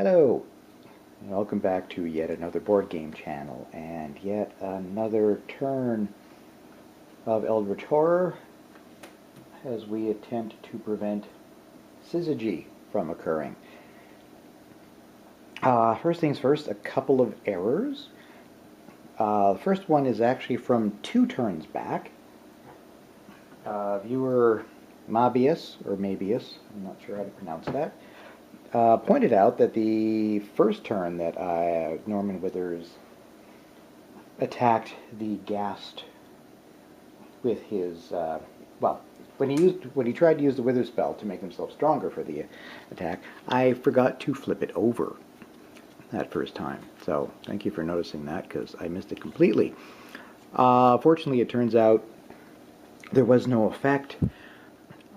Hello, and welcome back to yet another board game channel, and yet another turn of Eldritch Horror as we attempt to prevent Syzygy from occurring. First things first, a couple of errors. The first one is actually from 2 turns back. Viewer Mabius, or Mabius, I'm not sure how to pronounce that, pointed out that the first turn that Norman Withers attacked the Ghast with his, when he tried to use the Wither spell to make himself stronger for the attack, I forgot to flip it over that first time. So thank you for noticing that, because I missed it completely. Fortunately, it turns out there was no effect.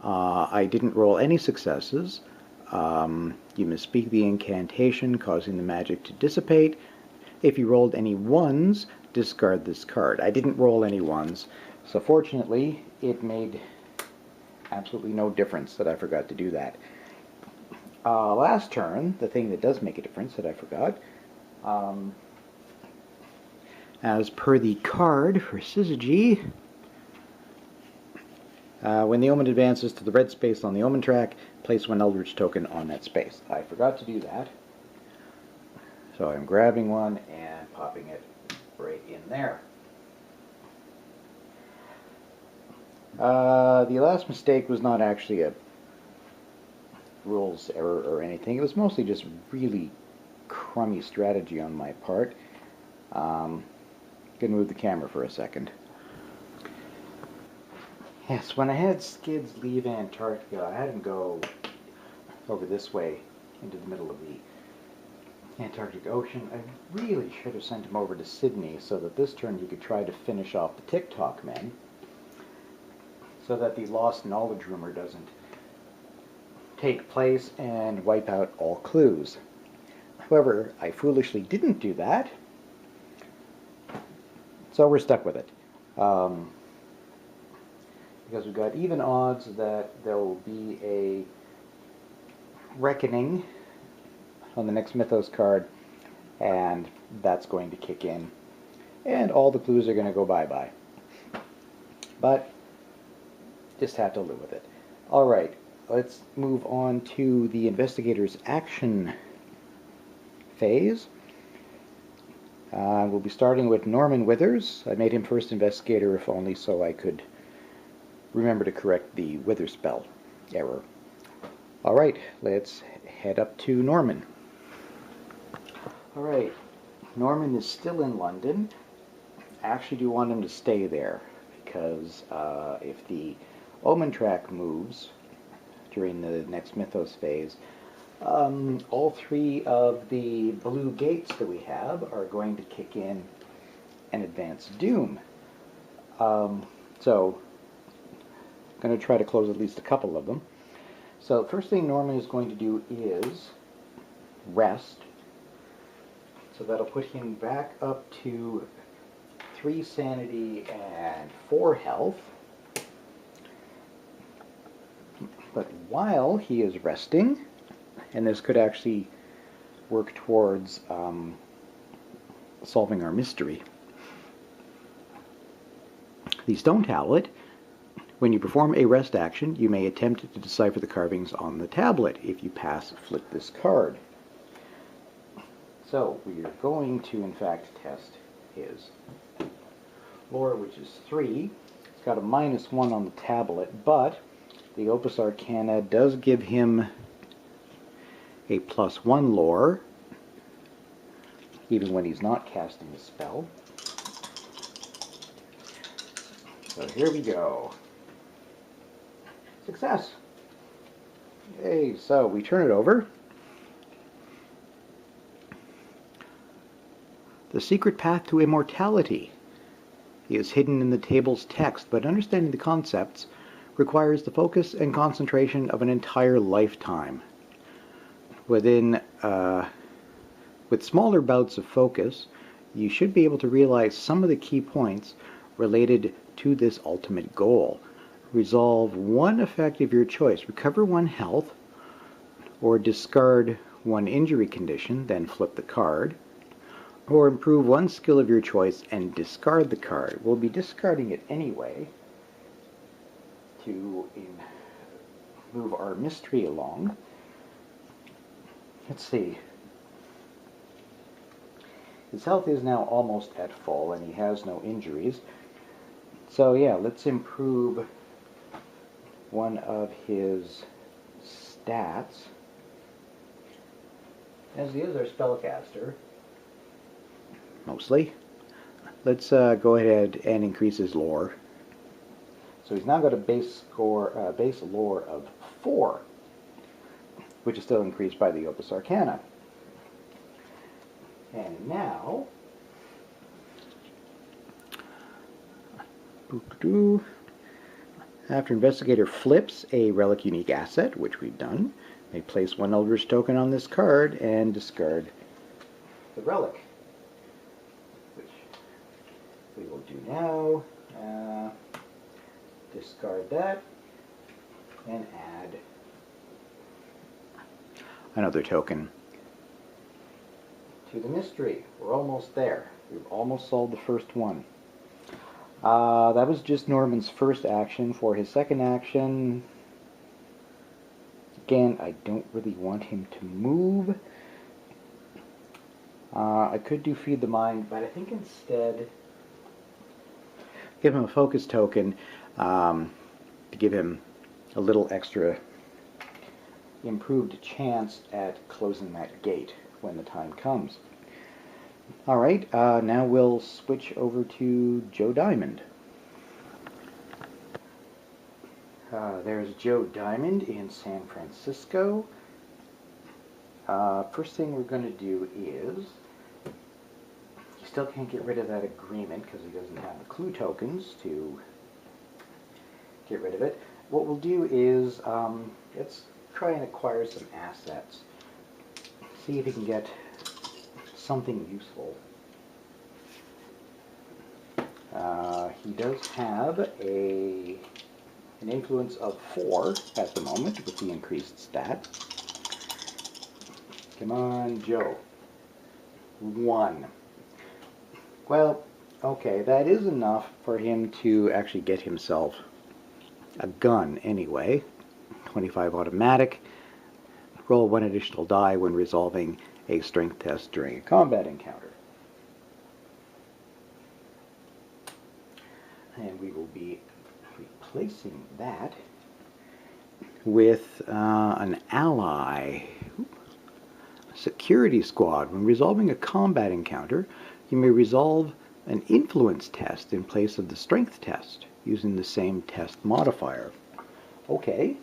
I didn't roll any successes. You misspeak the incantation, causing the magic to dissipate. If you rolled any 1s, discard this card. I didn't roll any 1s, so fortunately it made absolutely no difference that I forgot to do that. Last turn, the thing that does make a difference that I forgot, as per the card for Syzygy, when the omen advances to the red space on the omen track, place 1 Eldritch token on that space. I forgot to do that, so I'm grabbing one and popping it right in there. The last mistake was not actually a rules error or anything. It was mostly just really crummy strategy on my part. Gonna move the camera for a second. Yes, when I had Skids leave Antarctica, I had him go over this way into the middle of the Antarctic Ocean. I really should have sent him over to Sydney so that this turn he could try to finish off the TikTok men, so that the lost knowledge rumor doesn't take place and wipe out all clues. However, I foolishly didn't do that, so we're stuck with it. Because we've got even odds that there will be a reckoning on the next Mythos card, and that's going to kick in, and all the clues are going to go bye-bye. But just have to live with it. Alright, let's move on to the investigator's action phase. We'll be starting with Norman Withers. I made him first investigator, if only so I could remember to correct the Wither spell error. Alright, let's head up to Norman. Alright, Norman is still in London. I actually do want him to stay there, because if the Omen track moves during the next Mythos phase, all 3 of the blue gates that we have are going to kick in and advance Doom. So going to try to close at least a couple of them. So first thing Norman is going to do is rest. So that'll put him back up to 3 sanity and 4 health. But while he is resting, and this could actually work towards solving our mystery, the Stone Tablet, when you perform a rest action, you may attempt to decipher the carvings on the tablet. If you pass, flip this card. So we are going to, in fact, test his lore, which is 3. It's got a -1 on the tablet, but the Opus Arcana does give him a +1 lore, even when he's not casting the spell. So here we go. Success! Yay, so we turn it over. The secret path to immortality is hidden in the table's text, but understanding the concepts requires the focus and concentration of an entire lifetime. With smaller bouts of focus, you should be able to realize some of the key points related to this ultimate goal. Resolve 1 effect of your choice. Recover 1 health, or discard one injury condition, then flip the card. Or improve one skill of your choice and discard the card. We'll be discarding it anyway to move our mystery along. Let's see. His health is now almost at full and he has no injuries. So yeah, let's improve one of his stats. As he is our spellcaster, mostly. Let's go ahead and increase his lore. So he's now got a base lore of 4, which is still increased by the Opus Arcana. And now, after Investigator flips a relic unique asset, which we've done, they place one Eldritch token on this card and discard the relic, which we will do now. Discard that and add another token to the mystery. We're almost there. We've almost solved the first one. That was just Norman's first action. For his second action, again, I don't really want him to move. I could do Feed the Mind, but I think instead give him a focus token to give him a little extra improved chance at closing that gate when the time comes. Alright, now we'll switch over to Joe Diamond. There's Joe Diamond in San Francisco. First thing we're going to do is, he still can't get rid of that agreement because he doesn't have the clue tokens to get rid of it. What we'll do is, let's try and acquire some assets. See if he can get something useful. He does have an influence of 4 at the moment with the increased stat. Come on, Joe. 1. Well, okay, that is enough for him to actually get himself a gun anyway. 25 automatic. Roll 1 additional die when resolving a strength test during a combat encounter. And we will be replacing that with an ally. Security squad. When resolving a combat encounter, you may resolve an influence test in place of the strength test using the same test modifier. Okay.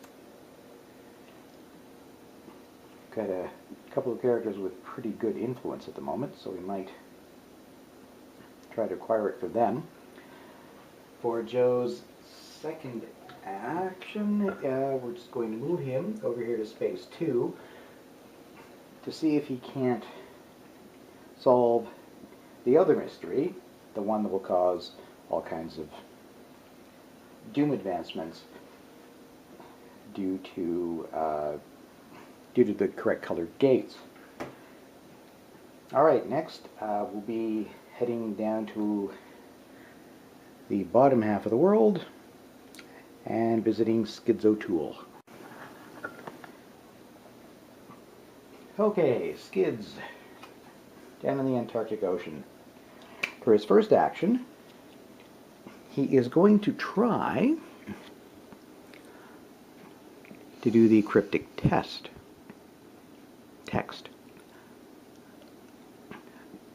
Got a couple of characters with pretty good influence at the moment, so we might try to acquire it for them. For Joe's second action, we're just going to move him over here to space 2 to see if he can't solve the other mystery, the one that will cause all kinds of doom advancements due to the correct colored gates. Alright, next we'll be heading down to the bottom half of the world and visiting Skids O'Toole. Okay, Skids, down in the Antarctic Ocean. For his first action, he is going to try to do the cryptic text.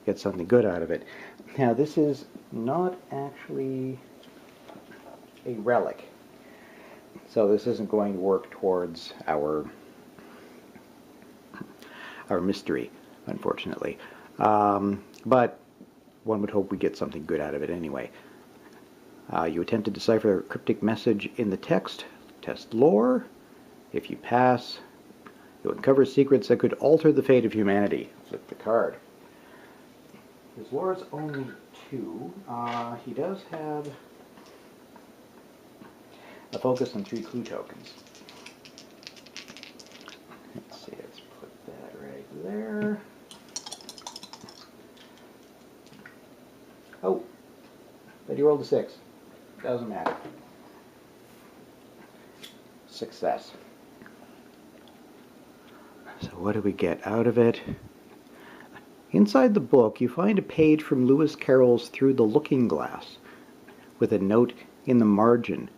Get something good out of it. Now, this is not actually a relic, so this isn't going to work towards our mystery, unfortunately. But one would hope we get something good out of it anyway. You attempt to decipher a cryptic message in the text. Test lore. If you pass, you'll uncover secrets that could alter the fate of humanity. Flip the card. His lore is only 2. He does have a focus on 3 clue tokens. Let's see, let's put that right rolled a 6. Doesn't matter. Success. So what do we get out of it? Inside the book, you find a page from Lewis Carroll's Through the Looking Glass, with a note in the margin.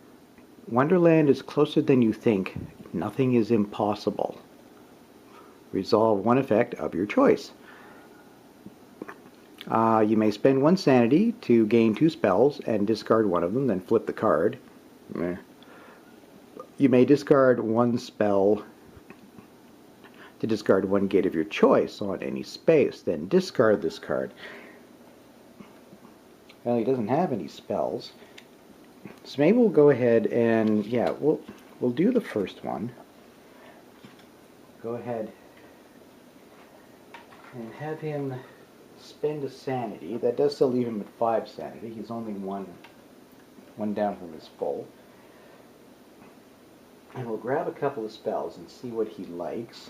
Wonderland is closer than you think. Nothing is impossible. Resolve one effect of your choice. You may spend 1 sanity to gain 2 spells and discard one of them, then flip the card. You may discard 1 spell to discard 1 gate of your choice on any space, then discard this card. Well, he doesn't have any spells. So maybe we'll go ahead and, yeah, we'll do the first one. Go ahead and have him spend a sanity. That does still leave him at 5 sanity. He's only one down from his full. And we'll grab a couple of spells and see what he likes.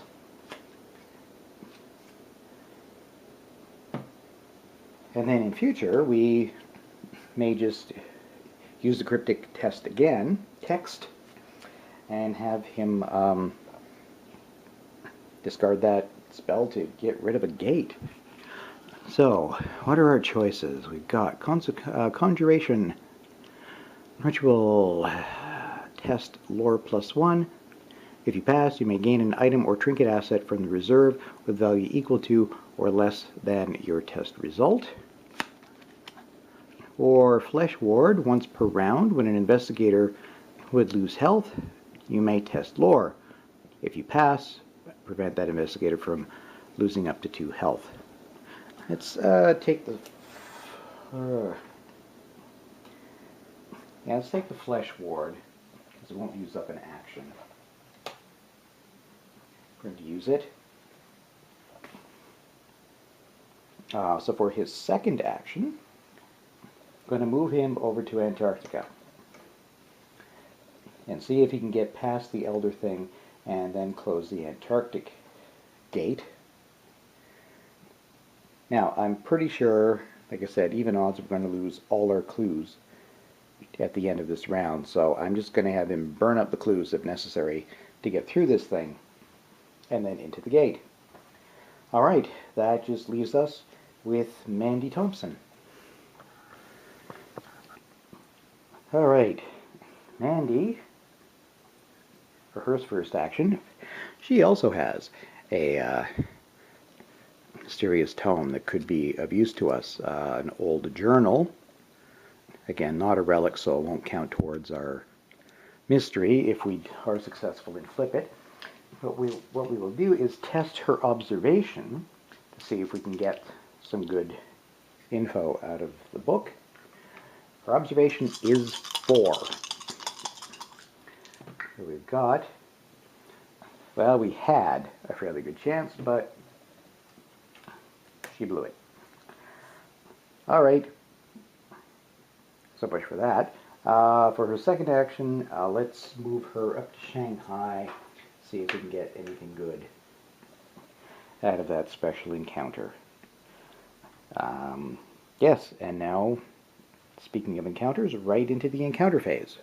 And then in future, we may just use the cryptic text again, and have him discard that spell to get rid of a gate. So, what are our choices? We've got Conjuration, Ritual, Test, Lore +1. If you pass, you may gain an item or trinket asset from the reserve with value equal to or less than your test result. Or Flesh Ward, once per round, when an investigator would lose health, you may test Lore. If you pass, prevent that investigator from losing up to 2 health. Let's take the let's take the Flesh Ward, because it won't use up an action. We're going to use it. So for his second action, I'm going to move him over to Antarctica and see if he can get past the Elder thing and then close the Antarctic gate. Now, I'm pretty sure, like I said, even odds we're going to lose all our clues at the end of this round, so I'm just going to have him burn up the clues if necessary to get through this thing and then into the gate. Alright, that just leaves us with Mandy Thompson. Alright, Mandy, for her first action, she also has a mysterious tome that could be of use to us. An old journal. Again, not a relic, so it won't count towards our mystery if we are successful in flip it. But what we will do is test her observation to see if we can get some good info out of the book. Her observation is 4. So we've got, well, we had a fairly good chance, but she blew it. Alright, so much for that. For her second action, let's move her up to Shanghai, see if we can get anything good out of that special encounter. Yes, and now, speaking of encounters, right into the encounter phase.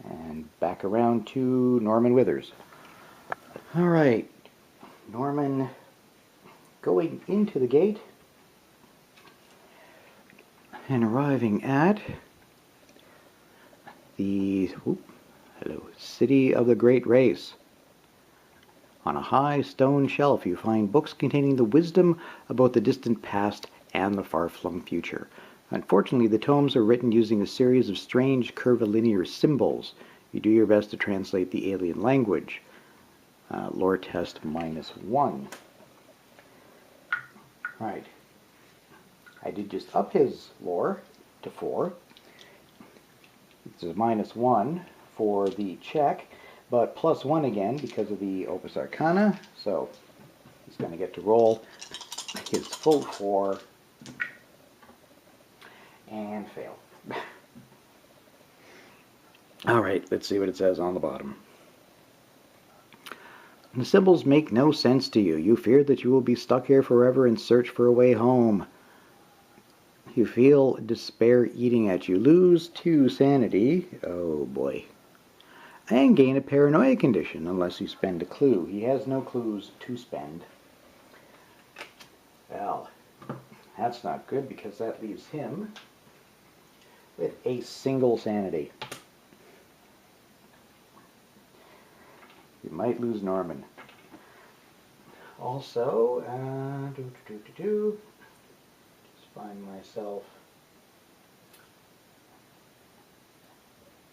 And back around to Norman Withers. Alright, Norman going into the gate and arriving at the City of the Great Race. On a high stone shelf you find books containing the wisdom about the distant past and the far-flung future. Unfortunately, the tomes are written using a series of strange curvilinear symbols. You do your best to translate the alien language. Lore test -1. Right. I did just up his lore to 4. This is -1 for the check, but +1 again because of the Opus Arcana. So he's going to get to roll his full 4 and fail. Alright, let's see what it says on the bottom. The symbols make no sense to you. You fear that you will be stuck here forever and search for a way home. You feel despair eating at you. Lose 2 sanity. Oh boy. And gain a paranoia condition unless you spend a clue. He has no clues to spend. Well, that's not good because that leaves him with a single sanity. You might lose Norman. Also, just find myself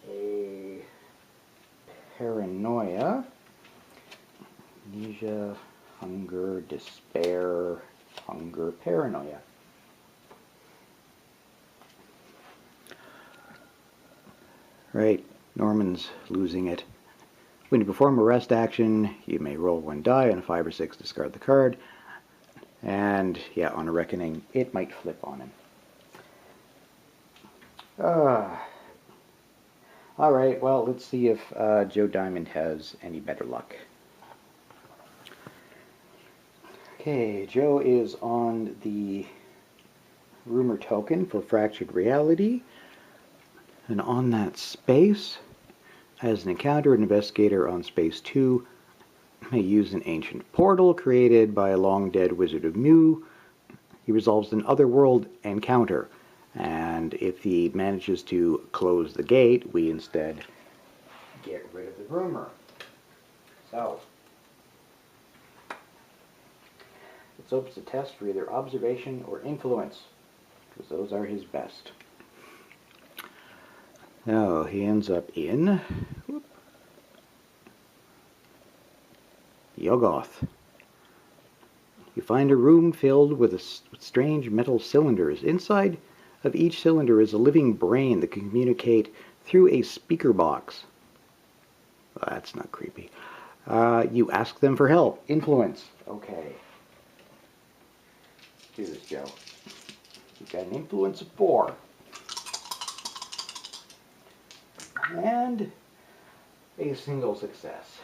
a paranoia, amnesia, hunger, despair, hunger, paranoia. Right, Norman's losing it. When you perform a rest action, you may roll 1 die. On a 5 or 6, discard the card. And, yeah, on a reckoning, it might flip on him. Alright, well, let's see if Joe Diamond has any better luck. Okay, Joe is on the rumor token for Fractured Reality. And on that space, as an encounter, an investigator on space 2 may use an ancient portal created by a long-dead Wizard of Mu. He resolves an otherworld encounter, and if he manages to close the gate, we instead get rid of the rumor. So, let's open the test for either observation or influence, because those are his best. Now, he ends up in Yoggoth. You find a room filled with strange metal cylinders. Inside of each cylinder is a living brain that can communicate through a speaker box. Well, that's not creepy. You ask them for help. Influence. Okay. Do this, Joe. You've got an influence of 4. And a single success.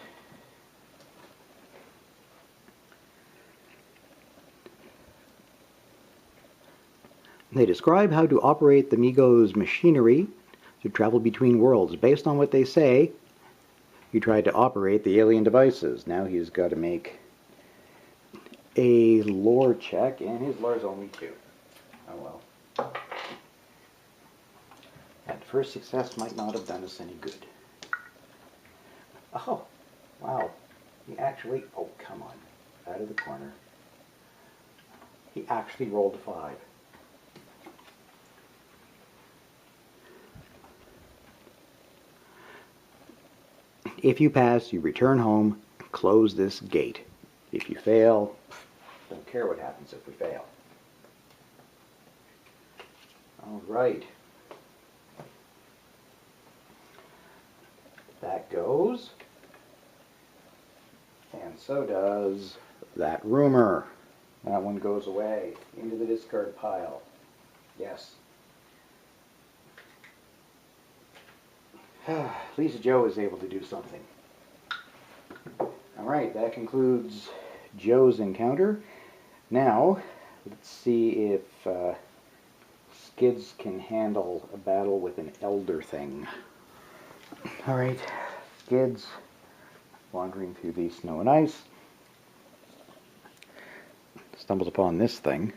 They describe how to operate the Migo's machinery to travel between worlds. Based on what they say, you tried to operate the alien devices. Now he's got to make a lore check, and his lore's only 2. Oh well. That first success might not have done us any good. Oh, wow. He actually, oh come on, out of the corner. He actually rolled a 5. If you pass, you return home, close this gate. If you fail, don't care what happens if we fail. All right. That goes. And so does that rumor. That one goes away into the discard pile. Yes. At least Joe is able to do something. Alright, that concludes Joe's encounter. Now, let's see if Skids can handle a battle with an elder thing. Alright, Skids, wandering through the snow and ice, stumbles upon this thing.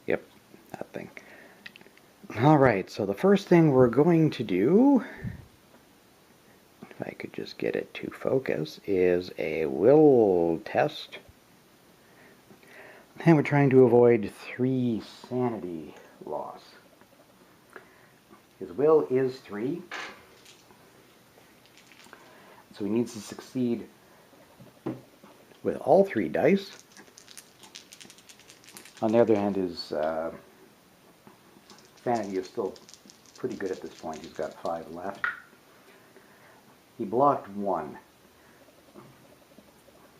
Yep, that thing. Alright, so the first thing we're going to do, if I could just get it to focus, is a will test. And we're trying to avoid 3 sanity loss. His will is 3. So he needs to succeed with all 3 dice. On the other hand, his sanity is still pretty good at this point. He's got 5 left. He blocked 1.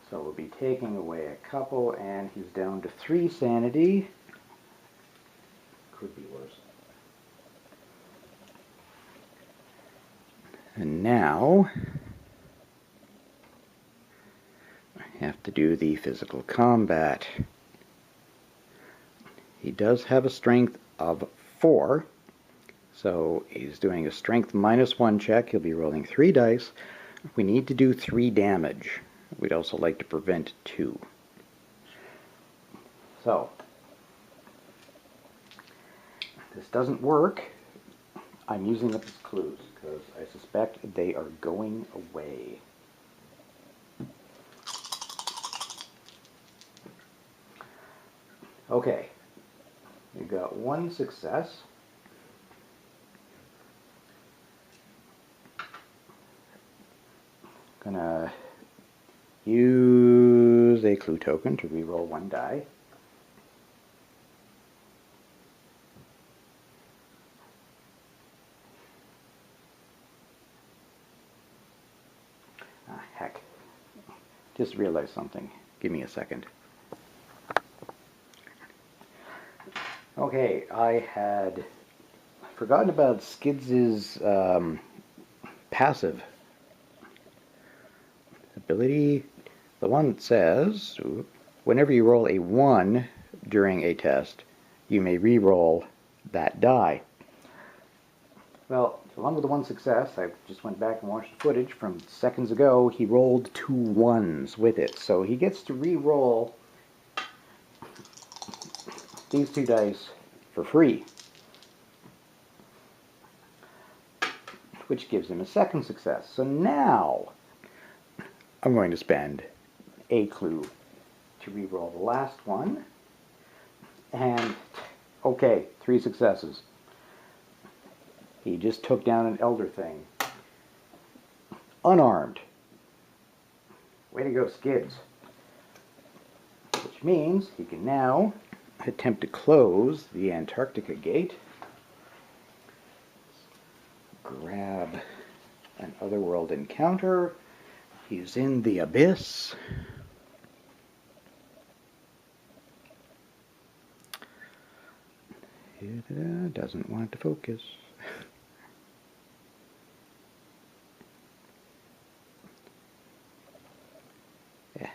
So we'll be taking away a couple, and he's down to 3 sanity. Could be worse. And now have to do the physical combat. He does have a strength of 4, so he's doing a strength -1 check. He'll be rolling 3 dice. We need to do 3 damage. We'd also like to prevent 2. So, if this doesn't work, I'm using up his clues because I suspect they are going away. Okay, we got 1 success. Gonna use a clue token to reroll 1 die. Ah, heck. Just realized something. Give me a second. Okay, I had forgotten about Skids' passive ability. The one that says, whenever you roll a 1 during a test, you may re-roll that die. Well, along with the 1 success, I just went back and watched the footage from seconds ago. He rolled 2 1s with it, so he gets to re-roll these 2 dice for free, which gives him a 2nd success. So now I'm going to spend a clue to re-roll the last one, and okay, 3 successes. He just took down an elder thing, unarmed. Way to go, Skids. Which means he can now attempt to close the Antarctica gate. Grab an otherworld encounter. He's in the abyss. Doesn't want to focus. Yeah.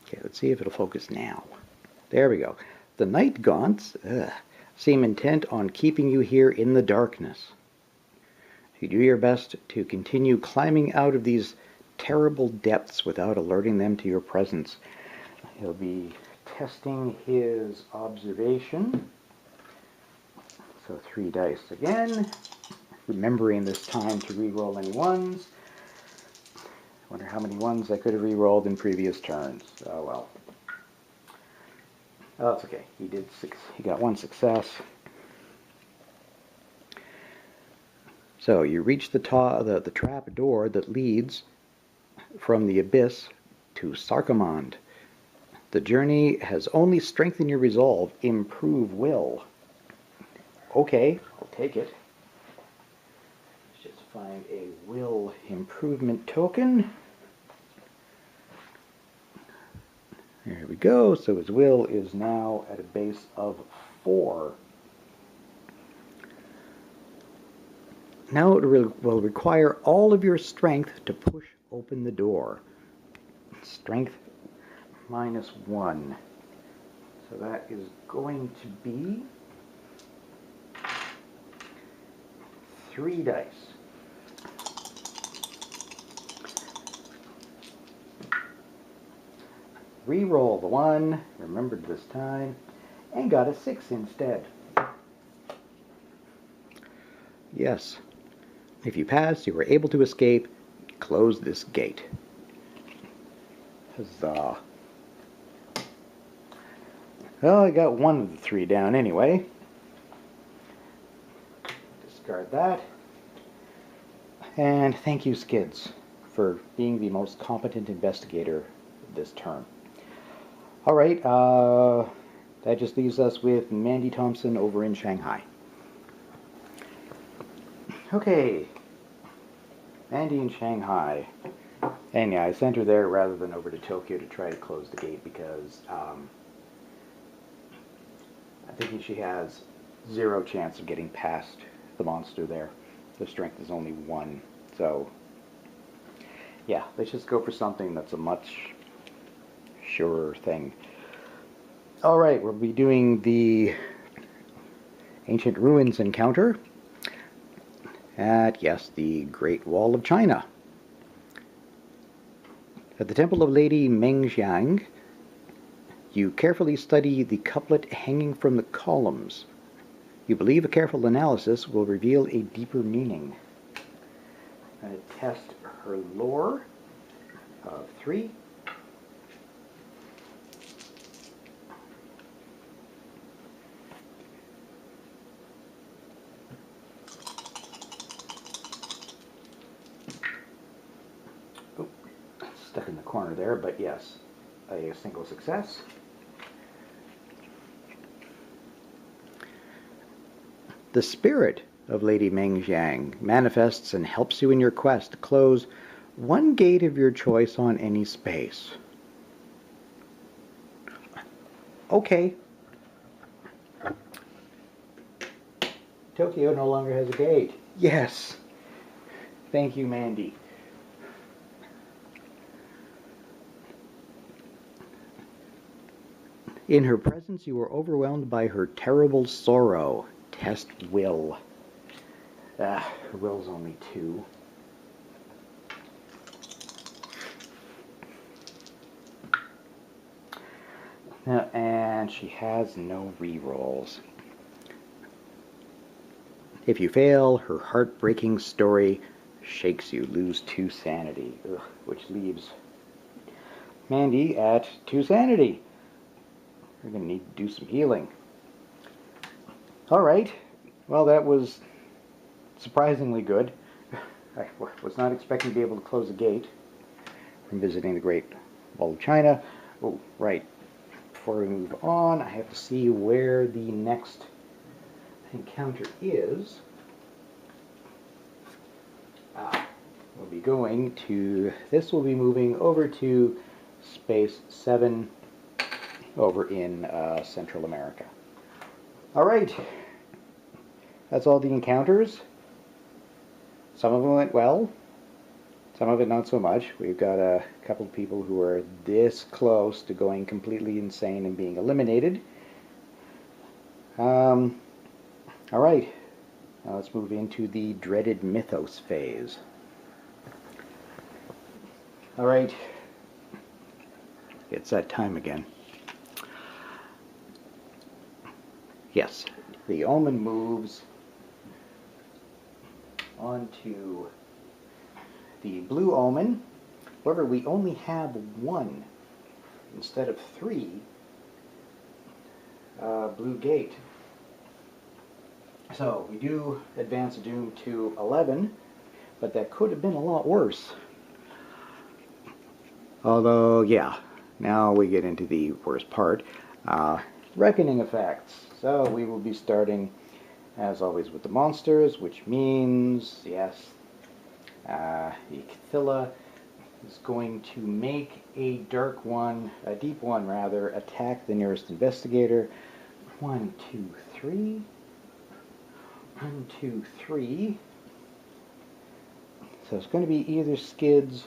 Okay, let's see if it'll focus now. There we go. The night gaunts seem intent on keeping you here in the darkness. You do your best to continue climbing out of these terrible depths without alerting them to your presence. He'll be testing his observation. So 3 dice again. Remembering this time to re-roll any 1s. Wonder how many 1s I could have re-rolled in previous turns. Oh well. Oh, that's okay. He got 1 success. So you reach the trap door that leads from the abyss to Sarkomand. The journey has only strengthened your resolve, improve will. Okay, I'll take it. Let's just find a will improvement token. There we go. So his will is now at a base of 4. Now it will require all of your strength to push open the door. Strength -1. So that is going to be 3 dice. Re-roll the 1, remembered this time, and got a 6 instead. Yes. If you pass, you were able to escape. Close this gate. Huzzah. Well, I got 1 of the 3 down anyway. Discard that. And thank you, Skids, for being the most competent investigator this term. Alright, that just leaves us with Mandy Thompson over in Shanghai. Okay, Mandy in Shanghai. And yeah, I sent her there rather than over to Tokyo to try to close the gate because I'm thinking she has zero chance of getting past the monster there. The strength is only 1. So, yeah, let's just go for something that's a much surer thing. Alright, we'll be doing the Ancient Ruins encounter at, yes, the Great Wall of China. At the Temple of Lady Mengjiang, you carefully study the couplet hanging from the columns. You believe a careful analysis will reveal a deeper meaning. I'm going to test her lore of 3. Oh, stuck in the corner there, but yes, a single success. The spirit of Lady Mengjiang manifests and helps you in your quest to close one gate of your choice on any space. Okay. Tokyo no longer has a gate. Yes. Thank you, Mandy. In her presence, you are overwhelmed by her terrible sorrow. Test will. Her will's only 2. And she has no rerolls. If you fail, her heartbreaking story shakes you. Lose 2 sanity, which leaves Mandy at 2 sanity. We're going to need to do some healing. Alright, well, that was surprisingly good. I was not expecting to be able to close the gate from visiting the Great Wall of China. Oh, right. Before we move on, I have to see where the next encounter is. We'll be going to, this will be moving over to Space 7 over in Central America. Alright, that's all the encounters. Some of them went well, some of it not so much. We've got a couple of people who are this close to going completely insane and being eliminated. Alright, now let's move into the dreaded mythos phase. Alright, it's that time again. Yes, the omen moves onto the blue omen. However, we only have 1 instead of 3 blue gate. So we do advance doom to 11, but that could have been a lot worse. Although, yeah, now we get into the worst part. Reckoning effects. So we will be starting, as always, with the monsters, which means, yes, the Cathilla is going to make a dark one, a deep one rather, attack the nearest investigator. 1, 2, 3. 1, 2, 3. So it's going to be either Skids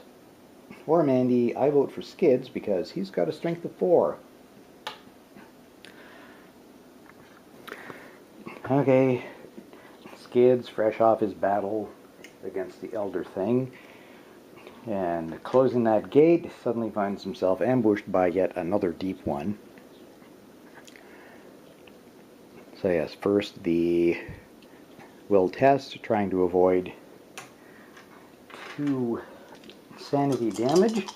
or Mandy. I vote for Skids because he's got a strength of 4. Okay, Skids, fresh off his battle against the Elder Thing, and closing that gate, suddenly finds himself ambushed by yet another deep one. So yes, first the will test, trying to avoid 2 sanity damage.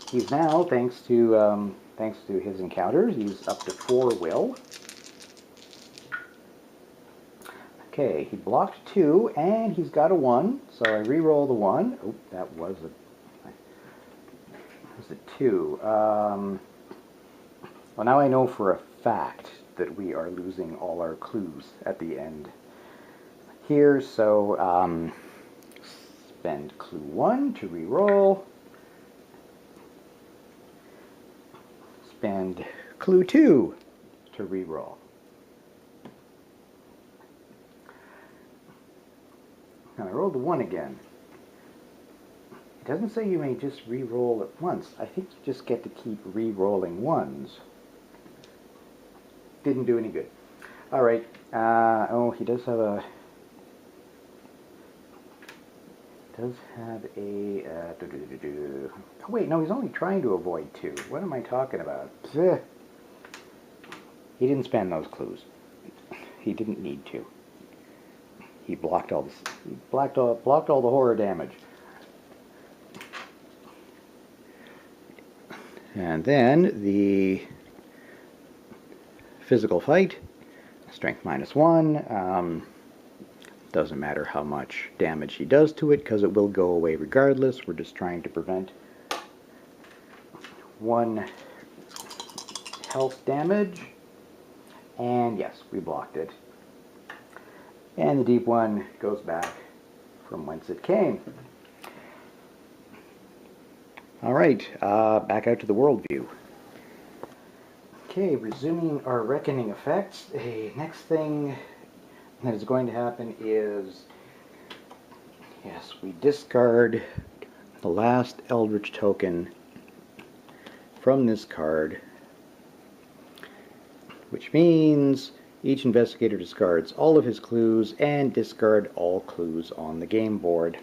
He's now, thanks to his encounters, he's up to 4 will. Okay, he blocked 2, and he's got a 1, so I re-roll the 1. Oh, that was a 2. Well, now I know for a fact that we are losing all our clues at the end here, so spend clue 1 to re-roll. Spend clue 2 to re-roll. And I rolled a 1 again. It doesn't say you may just re-roll it once. I think you just get to keep re-rolling ones. Didn't do any good. Alright. Oh, he does have a... Oh wait, no, he's only trying to avoid 2. What am I talking about? He didn't spend those clues. He didn't need to. He blocked all this. He blocked all the horror damage. And then the physical fight, strength -1. Doesn't matter how much damage he does to it because it will go away regardless. We're just trying to prevent 1 health damage. And yes, we blocked it. And the deep one goes back from whence it came. Alright, back out to the world view. Okay, resuming our reckoning effects. The next thing that is going to happen is, yes, we discard the last Eldritch token from this card, which means each investigator discards all of his clues and discard all clues on the game board.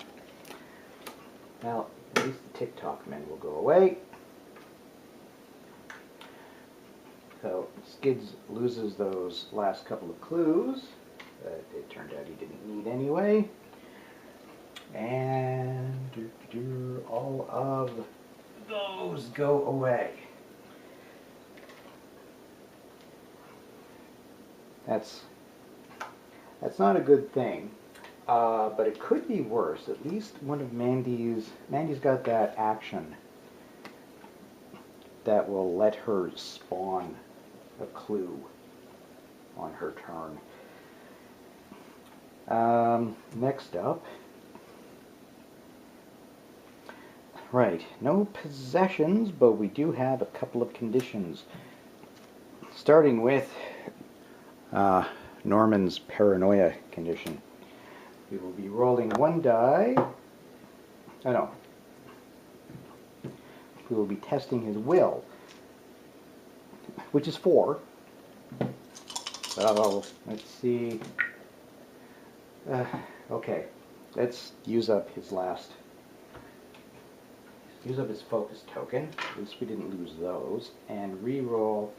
Now, at least the TikTok men will go away. So Skids loses those last couple of clues that it turned out he didn't need anyway. And all of those go away. That's not a good thing, but it could be worse. At least one of Mandy's got that action that will let her spawn a clue on her turn. Next up, right, no possessions, but we do have a couple of conditions. Starting with Norman's paranoia condition. We will be rolling 1 die. Oh no. We will be testing his will, which is 4. So let's see. Okay, let's use up his last. Use up his focus token. At least we didn't lose those, and re-roll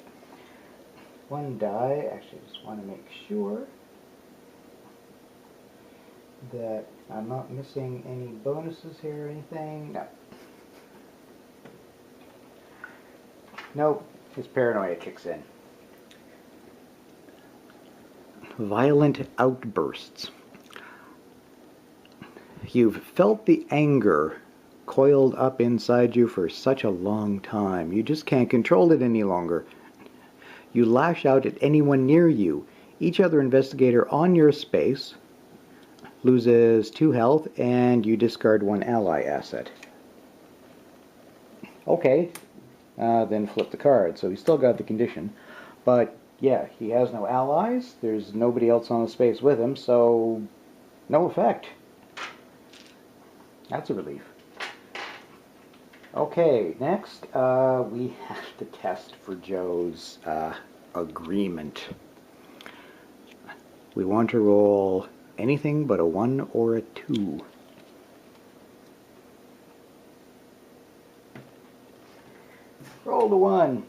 1 die. Actually, I just want to make sure that I'm not missing any bonuses here or anything. No. Nope, his paranoia kicks in. Violent outbursts. You've felt the anger coiled up inside you for such a long time. You just can't control it any longer. You lash out at anyone near you. Each other investigator on your space loses 2 health, and you discard 1 ally asset. Okay, then flip the card. So he's still got the condition, but yeah, he has no allies. There's nobody else on the space with him, so no effect. That's a relief. Okay, next we have to test for Joe's agreement. We want to roll anything but a 1 or a 2. Roll the 1.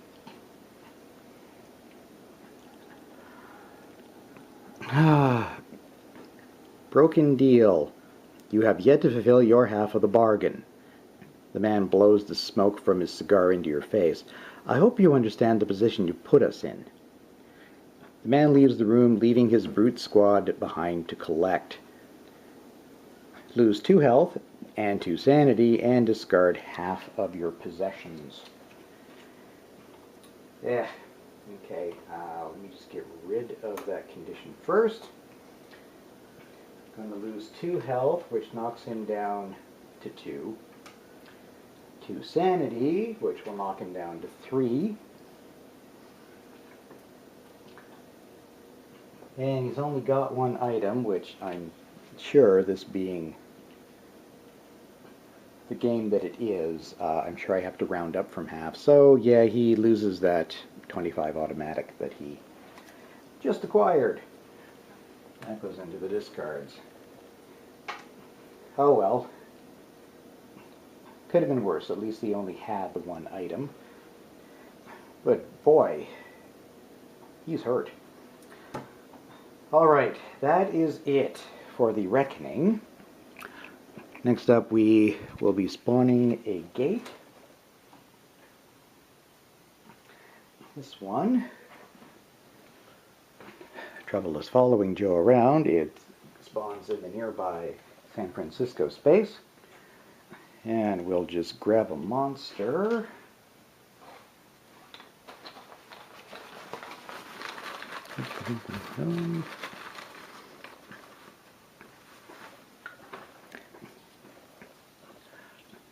Broken deal. You have yet to fulfill your half of the bargain. The man blows the smoke from his cigar into your face. I hope you understand the position you put us in. The man leaves the room, leaving his brute squad behind to collect. Lose 2 health and 2 sanity, and discard half of your possessions. Yeah, okay, let me just get rid of that condition first. I'm going to lose 2 health, which knocks him down to 2. 2 sanity, which will knock him down to 3. And he's only got 1 item, which I'm sure, this being the game that it is, I'm sure I have to round up from half. So yeah, he loses that 25 automatic that he just acquired. That goes into the discards. Oh well. Could have been worse. At least he only had the one item. But boy, he's hurt. Alright, that is it for the Reckoning. Next up, we will be spawning a gate. This one. Trouble is following Joe around. It spawns in the nearby San Francisco space. And we'll just grab a monster.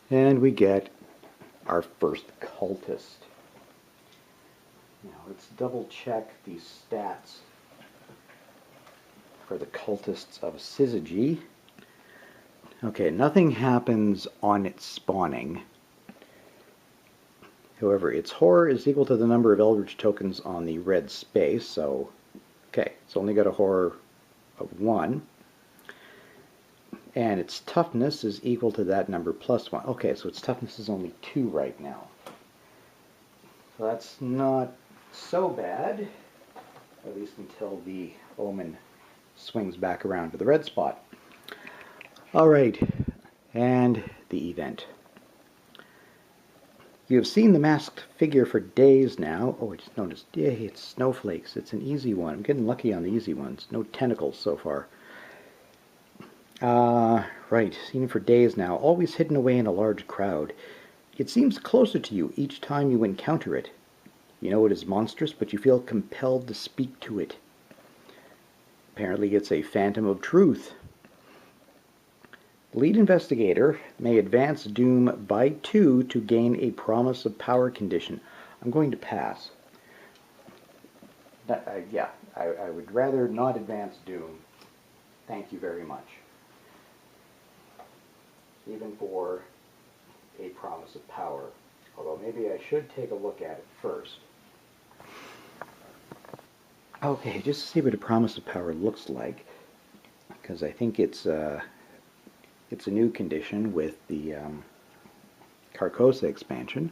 And we get our first cultist. Now let's double check the stats for the cultists of Syzygy. Okay, nothing happens on its spawning. However, its horror is equal to the number of Eldritch tokens on the red space, so okay, it's only got a horror of 1. And its toughness is equal to that number plus 1. Okay, so its toughness is only 2 right now. So that's not so bad, at least until the omen swings back around to the red spot. Alright, and the event. You have seen the masked figure for days now. Oh, I just noticed. Yeah, it's snowflakes. It's an easy one. I'm getting lucky on the easy ones. No tentacles so far. Right. Seen it for days now. Always hidden away in a large crowd. It seems closer to you each time you encounter it. You know it is monstrous, but you feel compelled to speak to it. Apparently it's a phantom of truth. The lead investigator may advance Doom by 2 to gain a promise of power condition. I'm going to pass. Yeah, I would rather not advance Doom. Thank you very much. Even for a promise of power. Although maybe I should take a look at it first. Okay, just to see what a promise of power looks like, because I think it's a new condition with the Carcosa expansion.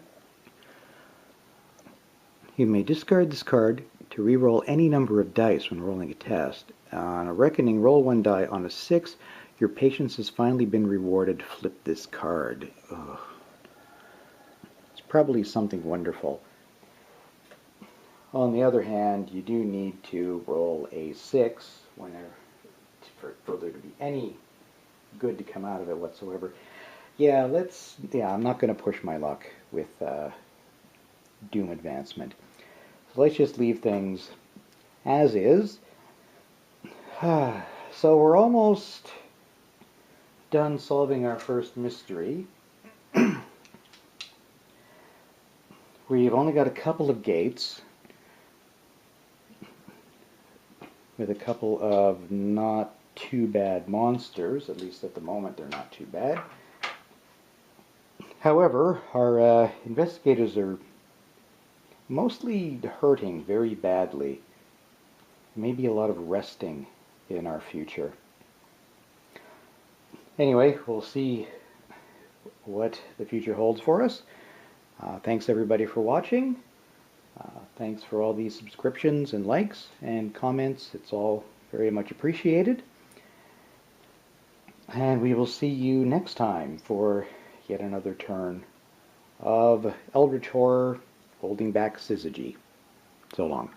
You may discard this card to re-roll any number of dice when rolling a test. On a Reckoning, roll 1 die. On a 6, your patience has finally been rewarded. Flip this card. Ugh. It's probably something wonderful. On the other hand, you do need to roll a 6 whenever for there to be any good to come out of it whatsoever. Yeah, I'm not going to push my luck with Doom advancement. So let's just leave things as is. So we're almost done solving our first mystery. We've only got a couple of gates with a couple of not too bad monsters. At least at the moment they're not too bad. However, our investigators are mostly hurting very badly. Maybe a lot of resting in our future. Anyway, we'll see what the future holds for us. Thanks everybody for watching. Thanks for all these subscriptions and likes and comments. It's all very much appreciated. And we will see you next time for yet another turn of Eldritch Horror holding back Syzygy. So long.